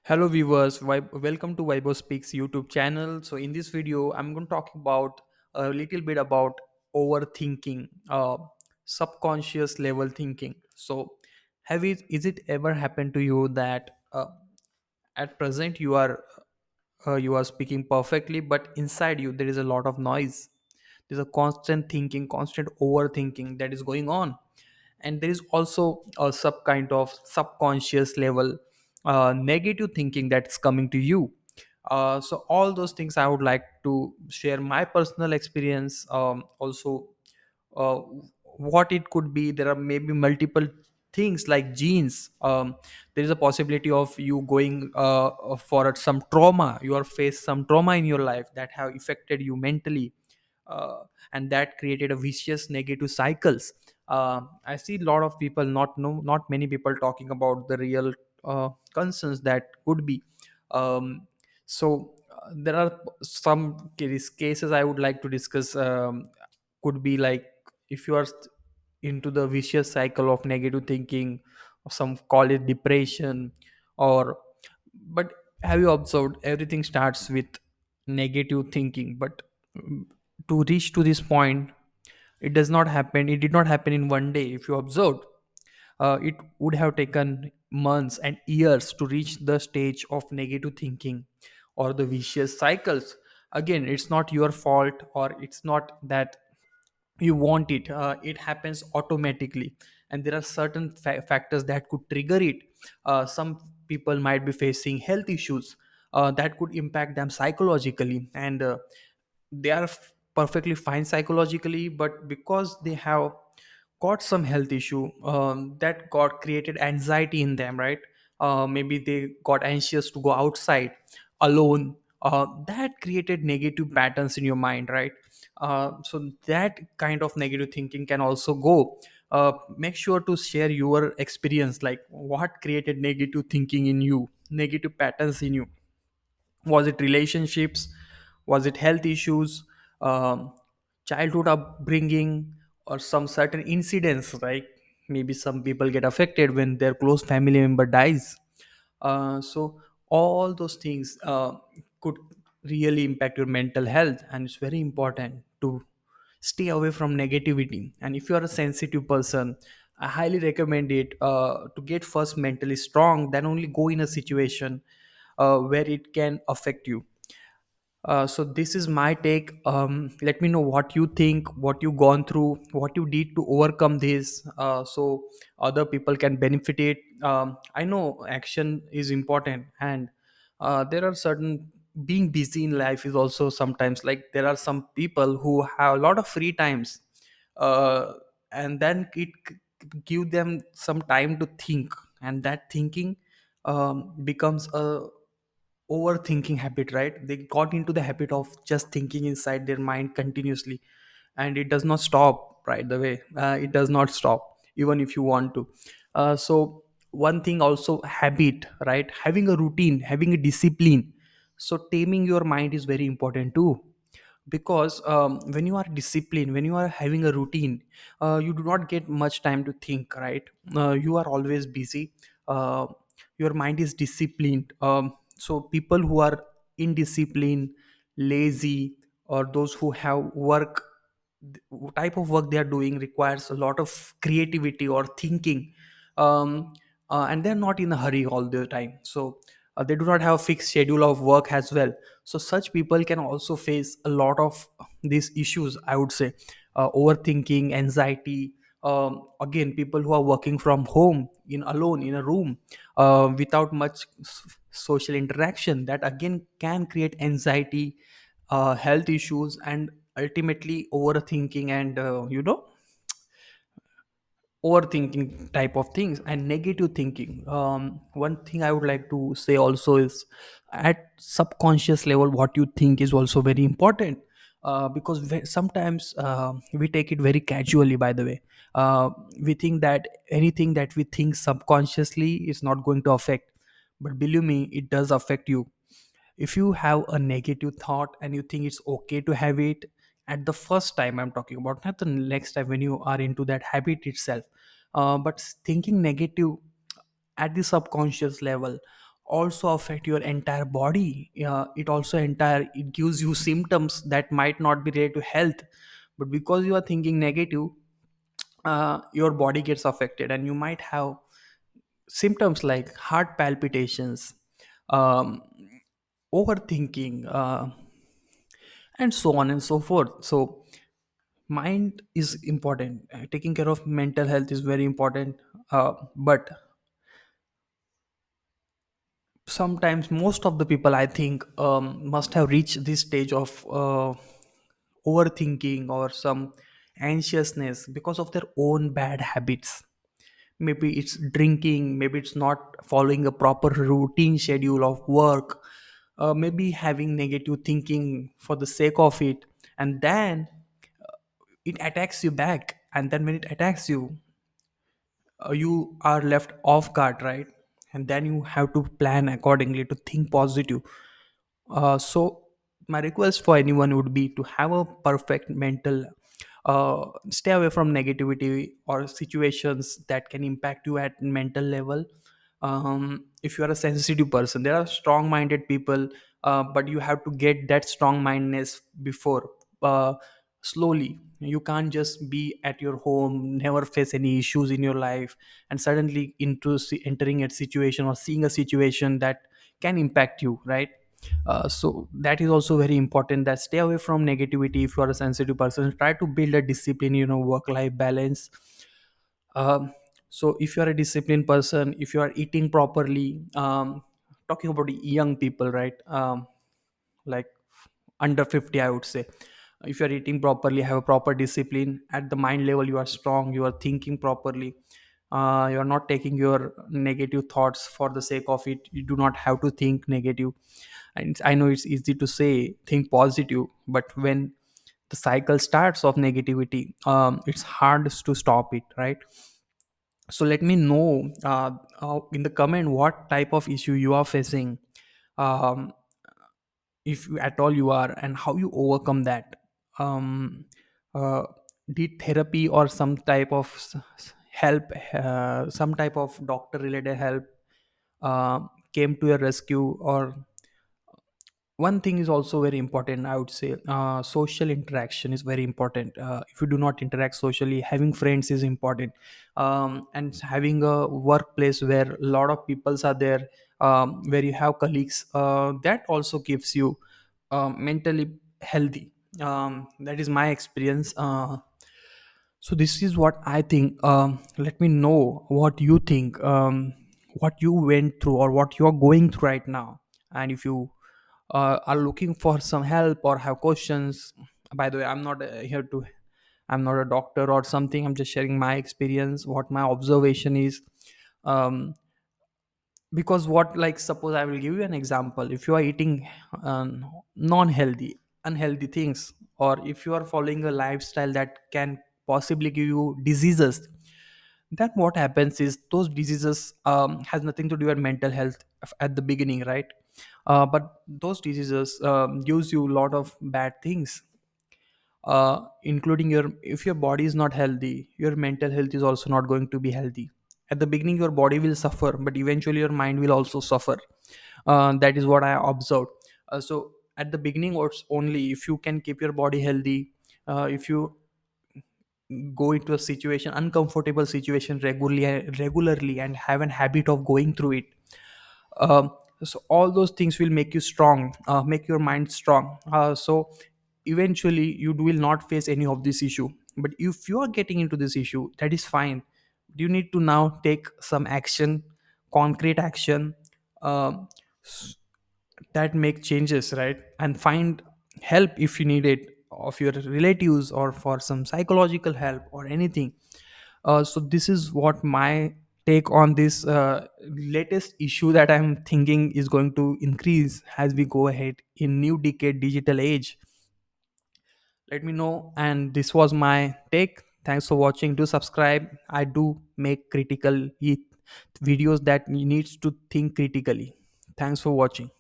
Hello viewers, welcome to Vibo Speaks YouTube channel. So in this video, I'm going to talk about a little bit about overthinking, subconscious level thinking. So is it ever happened to you that at present you are speaking perfectly, but inside you there is a lot of noise. There's a constant thinking, constant overthinking that is going on, and there is also a sub kind of subconscious level negative thinking that's coming to you. So all those things I would like to share my personal experience. Also, uh, what it could be. There are maybe multiple things like genes. There is a possibility of you going for some trauma. You are faced some trauma in your life that have affected you mentally, and that created a vicious negative cycles. I see a lot of people, not many people talking about the real concerns that could be. There are some cases I would like to discuss. Could be like, if you are into the vicious cycle of negative thinking, or some call it depression, or but have you observed everything starts with negative thinking, but mm, to reach to this point, it did not happen in one day. If you observed, it would have taken months and years to reach the stage of negative thinking or the vicious cycles. Again, it's not your fault, or it's not that you want it. It happens automatically, and there are certain factors that could trigger it. Some people might be facing health issues that could impact them psychologically, and they are perfectly fine psychologically, but because they have got some health issue, that got created anxiety in them, right? Maybe they got anxious to go outside alone. That created negative patterns in your mind, right? So that kind of negative thinking can also go. Make sure to share your experience, like what created negative thinking in you, negative patterns in you. Was it relationships? Was it health issues? um, Childhood upbringing, or some certain incidents, right? Maybe some people get affected when their close family member dies. So all those things could really impact your mental health, and it's very important to stay away from negativity. And if you are a sensitive person, I highly recommend it to get first mentally strong, then only go in a situation where it can affect you. So this is my take. Let me know what you think, what you gone through, what you did to overcome this, so other people can benefit it. I know action is important, and there are certain, being busy in life is also sometimes, like there are some people who have a lot of free times, uh, and then give them some time to think, and that thinking becomes a overthinking habit, right? They got into the habit of just thinking inside their mind continuously, and it does not stop, right? The way it does not stop even if you want to. So one thing also, habit, right? Having a routine, having a discipline. So taming your mind is very important too, because when you are disciplined, when you are having a routine, you do not get much time to think, right? You are always busy. uh, your mind is disciplined. So people who are indisciplined, lazy, or those who have work, type of work they are doing requires a lot of creativity or thinking. um, and they're not in a hurry all the time, so they do not have a fixed schedule of work as well. So such people can also face a lot of these issues, I would say. Overthinking, anxiety. Again, people who are working from home, in alone in a room, without much social interaction, that again can create anxiety, health issues, and ultimately overthinking, and overthinking type of things, and negative thinking. One thing I would like to say also is, at subconscious level, what you think is also very important. Because sometimes we take it very casually, by the way. uh, we think that anything that we think subconsciously is not going to affect, but believe me, it does affect you. If you have a negative thought and you think it's okay to have it, at the first time I'm talking about, not the next time when you are into that habit itself, but thinking negative at the subconscious level also affect your entire body. It gives you symptoms that might not be related to health, but because you are thinking negative, your body gets affected, and you might have symptoms like heart palpitations, um, overthinking, and so on and so forth. So mind is important. Taking care of mental health is very important, but sometimes most of the people, I think, must have reached this stage of overthinking or some anxiousness because of their own bad habits. Maybe it's drinking, maybe it's not following a proper routine schedule of work, maybe having negative thinking for the sake of it, and then it attacks you back. And then when it attacks you, you are left off guard, right? And then you have to plan accordingly to think positive. So my request for anyone would be to have a perfect mental, stay away from negativity or situations that can impact you at mental level. If you are a sensitive person, there are strong minded people, but you have to get that strong mindedness before, uh, slowly. You can't just be at your home, never face any issues in your life, and suddenly entering a situation or seeing a situation that can impact you, right? So that is also very important, that stay away from negativity. If you are a sensitive person, try to build a discipline, work life balance. um, so if you are a disciplined person, if you are eating properly, talking about the young people, right? Like under 50, I would say, if you are eating properly, have a proper discipline at the mind level, you are strong, you are thinking properly, you are not taking your negative thoughts for the sake of it. You do not have to think negative. And I know it's easy to say think positive, but when the cycle starts of negativity, it's hard to stop it, right? So let me know, in the comment, what type of issue you are facing, um, if at all you are, and how you overcome that. um, uh, did therapy or some type of help, some type of doctor related help uh, came to your rescue? Or one thing is also very important, I would say, social interaction is very important. If you do not interact socially, having friends is important, and having a workplace where a lot of peoples are there, where you have colleagues, that also keeps you mentally healthy. That is my experience. So this is what I think. Let me know what you think, what you went through or what you are going through right now. And if you are looking for some help or have questions, by the way, I'm not a doctor or something. I'm just sharing my experience, what my observation is. um, because what, like, suppose I will give you an example. If you are eating non-healthy, unhealthy things, or if you are following a lifestyle that can possibly give you diseases, then what happens is those diseases has nothing to do with mental health at the beginning, right? But those diseases gives you a lot of bad things, including your, if your body is not healthy, your mental health is also not going to be healthy. At the beginning your body will suffer, but eventually your mind will also suffer. That is what I observed. So at the beginning, it's only if you can keep your body healthy, if you go into a situation, uncomfortable situation, regularly and have an habit of going through it, um, so all those things will make you strong, make your mind strong. So eventually you will not face any of this issue. But if you are getting into this issue, that is fine. You need to now take some action, concrete action, um, s- that make changes, right? And find help if you need it, of your relatives, or for some psychological help or anything. So this is what my take on this latest issue that I'm thinking is going to increase as we go ahead in new decade digital age. Let me know. And this was my take. Thanks for watching. Do subscribe. I do make critical videos that needs to think critically. Thanks for watching.